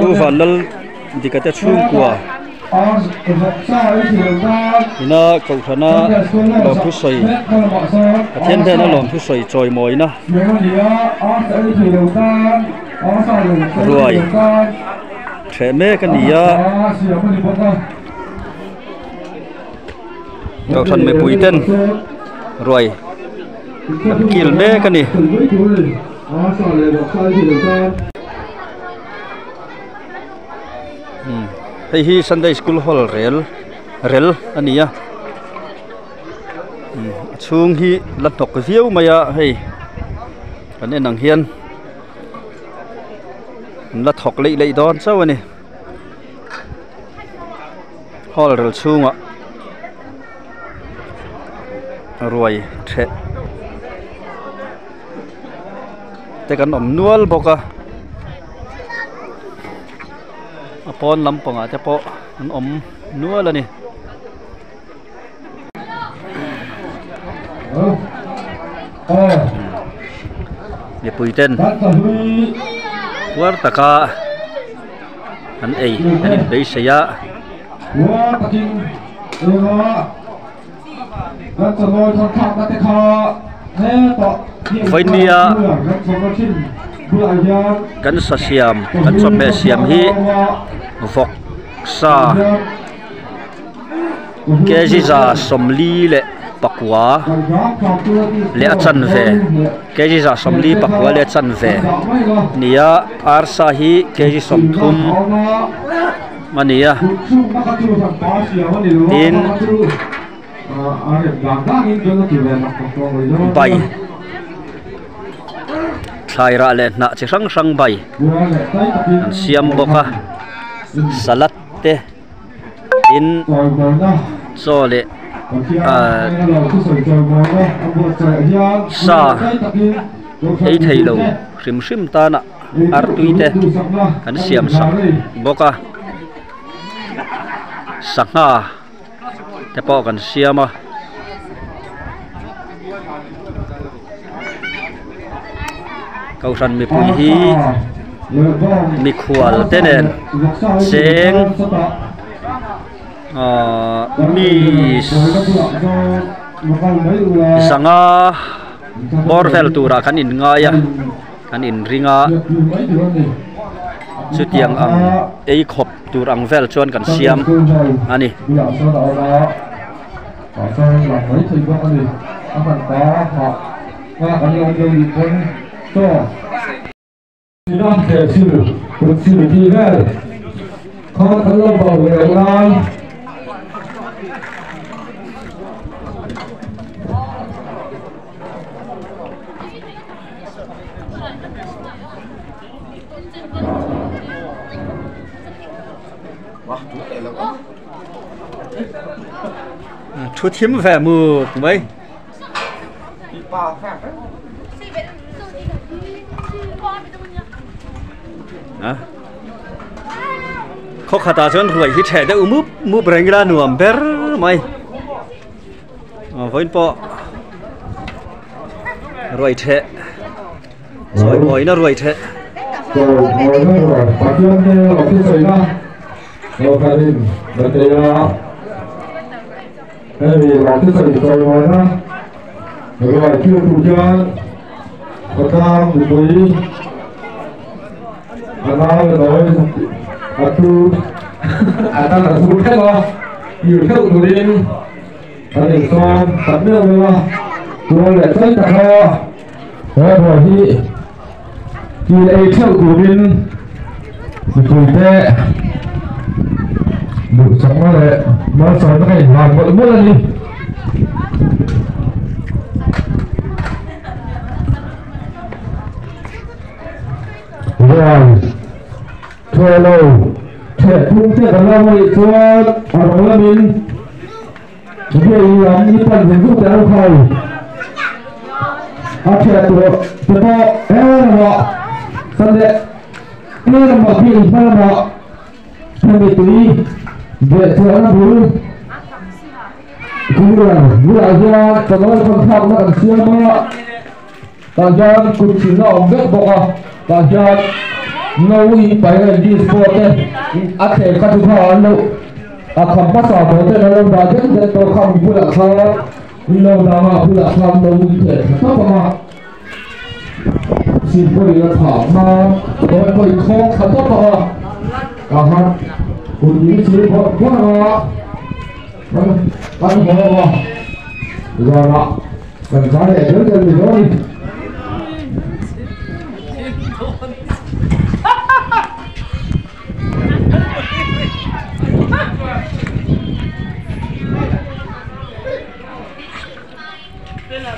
tu van lal dikate chung kwa ina cậu thana lom thu soi Pathian thế nó lom thu soi choi moi na rồi trẻ mẹ cái gì á cậu thần mẹ bùi tên rồi kill mẹ cái gì hey hi Sunday school hall rel ania chung hi lật thọc cái phiếu mày hey anh em nàng hiền lật thọc lấy đón sao này hall rel chung ạ rồi thếแต่กันอมนวลบอกอะปอนลำปองอะจะปอมันอมนวลแล้วนี่เดี๋ยวปุยเต้นวัดตะกาอันเอ๋อันนี้เบสยะไฟเนียกันสเสียมกันสเปเสียมฮีฟอกซาเกจิจาสมลีเละปักวาเละจันเวเกจิจาสมลีปักวาเละจันเวเนียอาร์ซาฮีเกจิสมทุมมันเนียดินใบใส่ระเล่นน่ะจะสั่งใบเสียมบกะสลัดเตอินโซเลซาไอไทยโลชิมตานะอาร์ตุยเตกันเสียมสังบกะสังหาแต่พอกันเสียมาเขาสันมีปุ๋ยฮีมีขวดเต้นเสียงมีสังอาบอร์เฟลตูระคันอินง่ายคันอินริงาสุดยังไอขบตูรังเฟลชวนกันเสียมอันนี้น้ำแข็งชื่อคุณชื่อที่แรกเขาทั้งเราบอกเวลาชุดทิ้มแฝงมือถูกไหมเขาขาตาชนรวยที่แฉได้มุบแรงกีฬาหน่วมเบอร์ไหมฝนปอรวยแฉสวยบ่อยนะรวยแฉมีหลอกที่ใส่ใจไว้นะเดี๋ยวเราคิวถูกยานกระทำถูกปุ๋ยอันนั้นเลยอันทูอันนั้นอันทูแค่ว่าอยู่แค่อุดดินอันนี้ซ้อมตัดเนื้อเลยว่าตัวเหล็กใช้ตะคอแล้วพอที่ไอ้แค่อุดดินสุดปุ๋ยแท้ดูสักว่าเลยมาสอนให้หลังหมดเลยนี่ว้าวทัวร์โลเททุ่งเทกันแล้วไม่ทัวร์อารมณ์มินเดี๋ยวยังมีปัญหาทุกอย่างใครอาเทตัวเจ้านะสันเดนี่นะมาพี่มาทำไม่ตีเดี๋ยวเธอนะบุญคุณบุญอาจารย์ตอนนั้นคนทำนักเสียมาตอนนั้นคุณชินน้องเด็กบอกว่าตอนนั้น nâu phải là đi sport đấy ăn thể các thứ họ nâu không bắt sọ bố thế nó vào rất rất tôi không phụ là sao nâu nào mà phụ là sao nâu thể thấp mà xin cô đi là thảo mà tôi phải khó khăn thấp mà cả hai cùng những sự họ quá là bắt bỏ rồi đó cần giá để lớn lên thì thôi Đây là